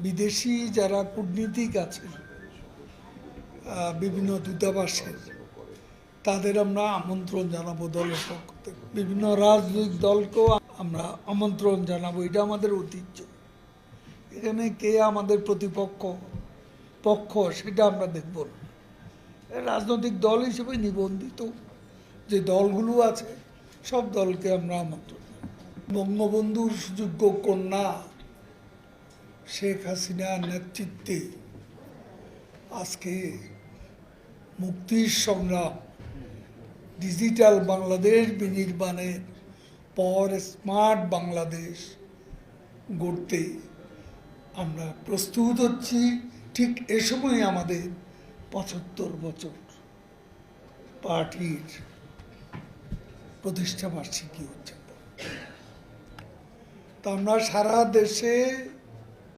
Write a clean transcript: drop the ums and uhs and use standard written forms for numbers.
বিদেশি যারা কূটনীতিক আছেন বিভিন্ন দূতাবাসের, তাদের আমরা আমন্ত্রণ জানাবো দলের পক্ষ থেকে। বিভিন্ন রাজনৈতিক দলকেও আমরা আমন্ত্রণ জানাবো, এটা আমাদের ঐতিহ্য। এখানে কে আমাদের প্রতিপক্ষ পক্ষ সেটা আমরা দেখব না। রাজনৈতিক দল হিসেবে নিবন্ধিত যে দলগুলো আছে সব দলকে আমরা আমন্ত্রণ। বঙ্গবন্ধুর সুযোগ্য কন্যা শেখ হাসিনার নেতৃত্বে আজকে মুক্তির সংগ্রাম, ডিজিটাল বাংলাদেশ বিনির্মাণের পর স্মার্ট বাংলাদেশ গড়তে আমরা প্রস্তুত হচ্ছি। ঠিক এ সময় আমাদের ৭৫ বছর পার্টির প্রতিষ্ঠা বার্ষিকী উদযাপন। তা আমরা সারা দেশে